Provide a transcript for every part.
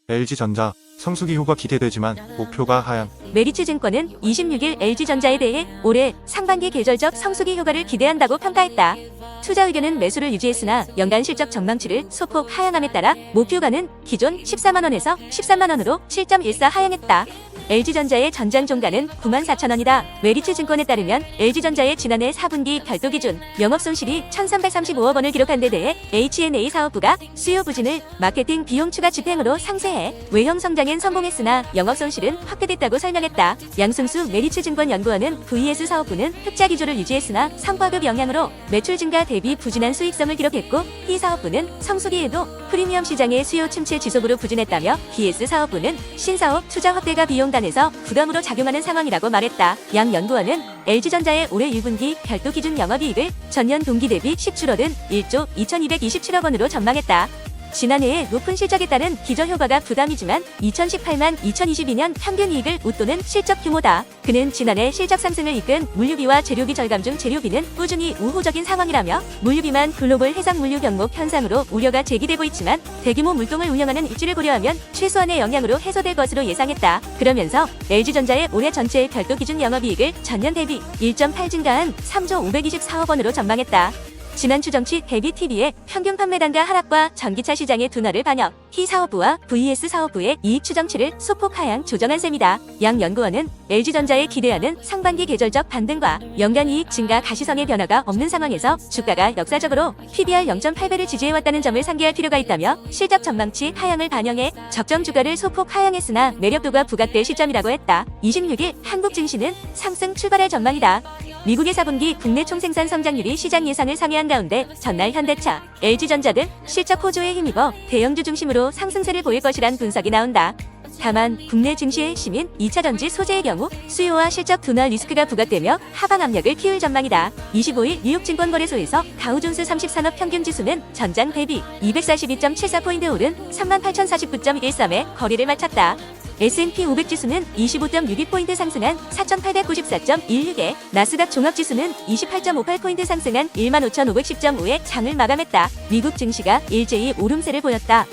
LG전자, 성수기 효과 기대되지만 목표가 하향. 메리츠증권은 26일 LG전자에 대해 올해 상반기 계절적 성수기 효과를 기대한다고 평가했다. 투자 의견은 매수를 유지했으나 연간 실적 전망치를 소폭 하향함에 따라 목표가는 기존 14만원에서 13만원으로 7.14 하향했다. LG전자의 전장 종가는 94,000원이다. 메리츠증권에 따르면 LG전자의 지난해 4분기 별도 기준 영업손실이 1,335억 원을 기록한 데 대해 H&A 사업부가 수요 부진을 마케팅 비용 추가 집행으로 상쇄해 외형 성장엔 성공했으나 영업손실은 확대됐다고 설명했다. 양승수 메리츠증권 연구원은 VS 사업부는 흑자 기조를 유지했으나 성과급 영향으로 매출 증가 대비 부진한 수익성을 기록했고 이 사업부는 성수기에도 프리미엄 시장의 수요 침체 지속으로 부진했다며 BS 사업부는 신사업 투자 확대가 비용단에서 부담으로 작용하는 상황이라고 말했다. 양 연구원은 LG전자의 올해 1분기 별도 기준 영업이익을 전년 동기 대비 10 줄어든 1조 2227억 원으로 전망했다. 지난해의 높은 실적에 따른 기저 효과가 부담이지만 2018만 2022년 평균 이익을 웃도는 실적 규모다. 그는 지난해 실적 상승을 이끈 물류비와 재료비 절감 중 재료비는 꾸준히 우호적인 상황이라며 물류비만 글로벌 해상 물류 경목 현상으로 우려가 제기되고 있지만 대규모 물동을 운영하는 입지를 고려하면 최소한의 영향으로 해소될 것으로 예상했다. 그러면서 LG전자의 올해 전체 별도 기준 영업이익을 전년 대비 1.8 증가한 3조 524억 원으로 전망했다. 지난 추정치 대비 TV의 평균 판매 단가 하락과 전기차 시장의 둔화를 반영, 희 사업부와 VS 사업부의 이익 추정치를 소폭 하향 조정한 셈이다. 양 연구원은 LG전자에 기대하는 상반기 계절적 반등과 연간 이익 증가 가시성의 변화가 없는 상황에서 주가가 역사적으로 PBR 0.8배를 지지해왔다는 점을 상기할 필요가 있다며 실적 전망치 하향을 반영해 적정 주가를 소폭 하향했으나 매력도가 부각될 시점이라고 했다. 26일 한국 증시는 상승 출발할 전망이다. 미국의 4분기 국내 총생산 성장률이 시장 예상을 상회한 가운데 전날 현대차, LG전자 등 실적 호조에 힘입어 대형주 중심으로 상승세를 보일 것이란 분석이 나온다. 다만 국내 증시의 핵심인 2차전지 소재의 경우 수요와 실적 둔화 리스크가 부각되며 하방 압력을 키울 전망이다. 25일 뉴욕증권거래소에서 다우존스 30산업 평균지수는 전장 대비 242.74포인트 오른 38,049.13에 거래를 마쳤다. S&P 500지수는 25.62포인트 상승한 4,894.16에 나스닥 종합지수는 28.58포인트 상승한 15,510.5에 장을 마감했다. 미국 증시가 일제히 오름세를 보였다.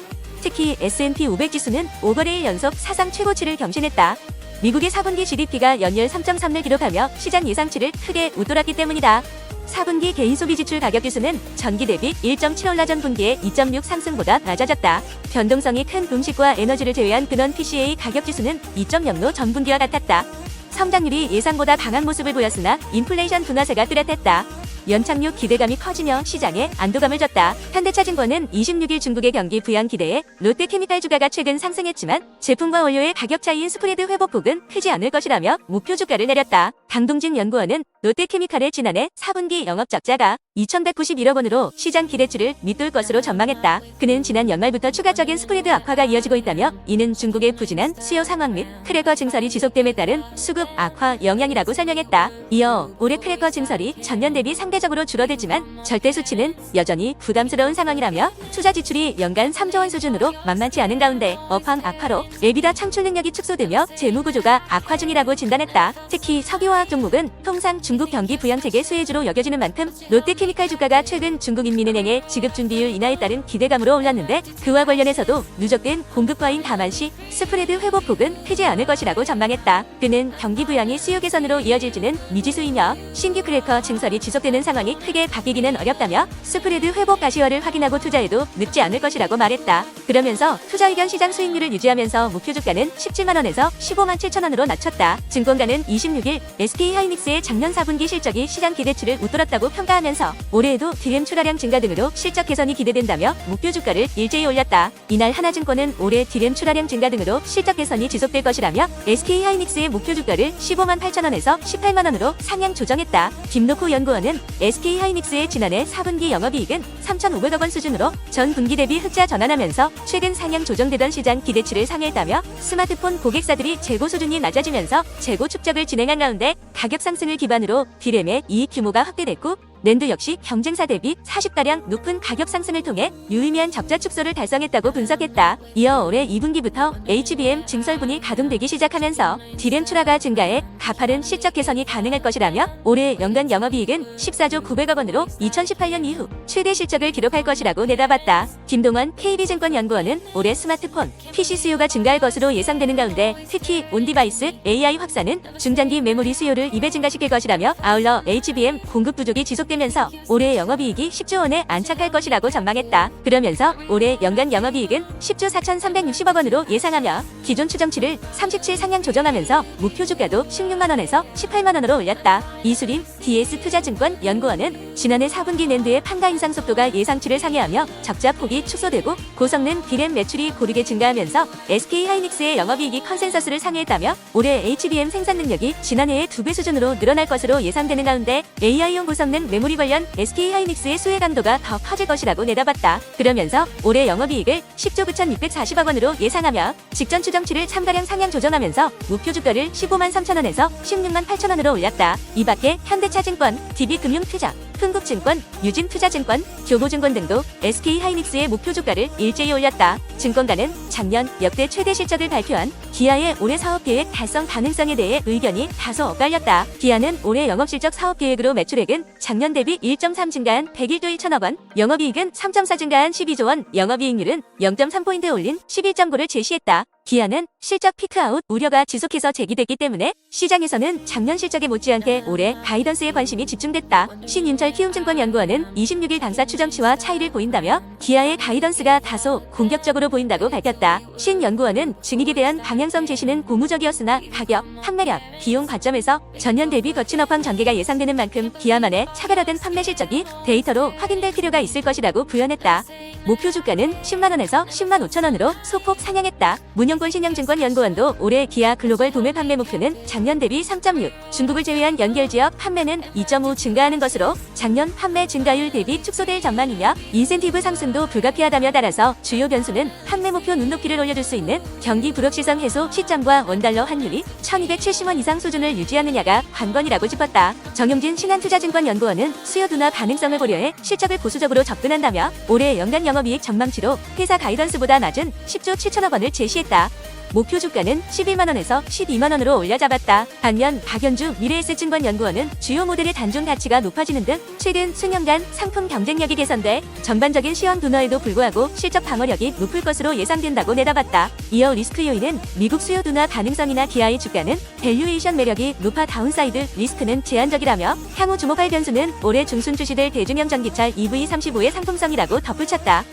특히 S&P 500지수는 5거래일 연속 사상 최고치를 경신했다. 미국의 4분기 GDP가 연일 3.3을 기록하며 시장 예상치를 크게 웃돌았기 때문이다. 4분기 개인 소비 지출 가격 지수는 전기 대비 1.7 올라 전 분기의 2.6 상승보다 낮아졌다. 변동성이 큰 음식과 에너지를 제외한 근원 PCA 가격 지수는 2.0로 전 분기와 같았다. 성장률이 예상보다 강한 모습을 보였으나 인플레이션 둔화세가 뚜렷했다. 연착륙 기대감이 커지며 시장에 안도감을 줬다. 현대차증권은 26일 중국의 경기 부양 기대에 롯데케미칼 주가가 최근 상승했지만 제품과 원료의 가격 차이인 스프레드 회복폭은 크지 않을 것이라며 목표 주가를 내렸다. 강동진 연구원은 롯데케미칼의 지난해 4분기 영업적자가 2,191억 원으로 시장 기대치를 밑돌 것으로 전망했다. 그는 지난 연말부터 추가적인 스프레드 악화가 이어지고 있다며 이는 중국의 부진한 수요 상황 및 크래커 증설이 지속됨에 따른 수급 악화 영향이라고 설명했다. 이어 올해 크래커 증설이 전년 대비 상대적으로 줄어들지만 절대 수치는 여전히 부담스러운 상황이라며 투자 지출이 연간 3조 원 수준으로 만만치 않은 가운데 업황 악화로 EBITDA 창출 능력이 축소되며 재무 구조가 악화 중이라고 진단했다. 특히 석유화학 종목은 통상 중국 경기 부양책의 수혜주로 여겨지는 만큼 롯데케미칼 주가가 최근 중국인민은행의 지급 준비율 인하에 따른 기대감으로 올랐는데 그와 관련해서도 누적된 공급 과잉 감안 시 스프레드 회복폭은 크지 않을 것이라고 전망했다. 그는 경기 부양이 수요 개선으로 이어질지는 미지수이며 신규 크래커 증설이 지속되는 상황이 크게 바뀌기는 어렵다며 스프레드 회복 가시화를 확인하고 투자해도 늦지 않을 것이라고 말했다. 그러면서 투자 의견 시장 수익률을 유지하면서 목표 주가는 17만원에서 15만 7천원으로 낮췄다. 증권가는 26일 SK하이닉스의 작년 4분기 실적이 시장 기대치를 웃돌았다고 평가하면서 올해에도 DRAM 출하량 증가 등으로 실적 개선이 기대된다며 목표 주가를 일제히 올렸다. 이날 하나증권은 올해 DRAM 출하량 증가 등으로 실적 개선이 지속될 것이라며 SK하이닉스의 목표 주가를 15만 8천원에서 18만원으로 상향 조정했다. 김노코 연구원은 SK하이닉스의 지난해 4분기 영업이익은 3,500억 원 수준으로 전 분기 대비 흑자 전환하면서 최근 상향 조정되던 시장 기대치를 상회했다며 스마트폰 고객사들이 재고 수준이 낮아지면서 재고 축적을 진행한 가운데 가격 상승을 기반으로 DRAM의 이익 규모가 확대됐고 낸드 역시 경쟁사 대비 40가량 높은 가격 상승을 통해 유의미한 적자 축소를 달성했다고 분석했다. 이어 올해 2분기부터 HBM 증설분이 가동되기 시작하면서 D램 출하가 증가해 가파른 실적 개선이 가능할 것이라며 올해 연간 영업이익은 14조 900억 원으로 2018년 이후 최대 실적을 기록할 것이라고 내다봤다. 김동원 KB증권연구원은 올해 스마트폰, PC 수요가 증가할 것으로 예상되는 가운데 특히 온디바이스, AI 확산은 중장기 메모리 수요를 2배 증가시킬 것이라며 아울러 HBM 공급 부족이 지속되면서 올해 영업이익이 10조 원에 안착할 것이라고 전망했다. 그러면서 올해 연간 영업이익은 10조 4,360억 원으로 예상하며 기존 추정치를 37 상향 조정하면서 목표 주가도 16만 원에서 18만 원으로 올렸다. 이수림 DS투자증권 연구원은 지난해 4분기 낸드의 판가 인상 속도가 예상치를 상회하며 적자 폭이 축소되고 고성능 D램 매출이 고르게 증가하면서 SK하이닉스의 영업이익이 컨센서스를 상회했다며 올해 HBM 생산 능력이 지난해의 2배 수준으로 늘어날 것으로 예상되는 가운데 AI용 고성능 메모리 관련 SK하이닉스의 수혜 강도가 더 커질 것이라고 내다봤다. 그러면서 올해 영업이익을 10조 9,640억 원으로 예상하며 직전 추정치를 3가량 상향 조정하면서 목표 주가를 15만 3천 원에서 16만 8천 원으로 올렸다. 이 밖에 현대차증권, DB금융투자, 흥국증권, 유진투자증권, 교보증권 등도 SK하이닉스의 목표 주가를 일제히 올렸다. 증권가는 작년 역대 최대 실적을 발표한 기아의 올해 사업계획 달성 가능성에 대해 의견이 다소 엇갈렸다. 기아는 올해 영업실적 사업계획으로 매출액은 작년 대비 1.3 증가한 101조 1천억 원, 영업이익은 3.4 증가한 12조 원, 영업이익률은 0.3포인트 올린 11.9를 제시했다. 기아는 실적 피크아웃 우려가 지속해서 제기됐기 때문에 시장에서는 작년 실적에 못지않게 올해 가이던스에 관심이 집중됐다. 신윤철 키움증권연구원은 26일 당사 추정치와 차이를 보인다며 기아의 가이던스가 다소 공격적으로 보인다고 밝혔다. 신 연구원은 증익에 대한 방향성 제시는 고무적이었으나 가격, 판매량, 비용 관점에서 전년 대비 거친 업황 전개가 예상되는 만큼 기아만의 차별화된 판매 실적이 데이터로 확인될 필요가 있을 것이라고 부연했다. 목표 주가는 10만 원에서 10만 5천 원으로 소폭 상향했다. 문영권 신영증권연구원도 올해 기아 글로벌 도매 판매 목표는 작년 대비 3.6, 중국을 제외한 연결지역 판매는 2.5 증가하는 것으로 작년 판매 증가율 대비 축소될 전망이며 인센티브 상승도 불가피하다며 따라서 주요 변수는 판매 목표 눈높이를 올려줄 수 있는 경기 불확실성 해소 시점과 원달러 환율이 1270원 이상 수준을 유지하느냐가 관건이라고 짚었다. 정용진 신한투자증권연구원은 수요 둔화 가능성을 고려해 실적을 보수적으로 접근한다며 올해 연간 영업이익 전망치로 회사 가이던스보다 낮은 10조 7천억 원을 제시했다. 목표 주가는 11만 원에서 12만 원으로 올려잡았다. 반면 박연주 미래에셋증권연구원은 주요 모델의 단종 가치가 높아지는 등 최근 수년간 상품 경쟁력이 개선돼 전반적인 시황 둔화에도 불구하고 실적 방어력이 높을 것으로 예상된다고 내다봤다. 이어 리스크 요인은 미국 수요 둔화 가능성이나 기아의 주가는 밸류에이션 매력이 높아 다운사이드 리스크는 제한적이라며 향후 주목할 변수는 올해 중순 출시될 대중형 전기차 EV35의 상품성이라고 덧붙였다.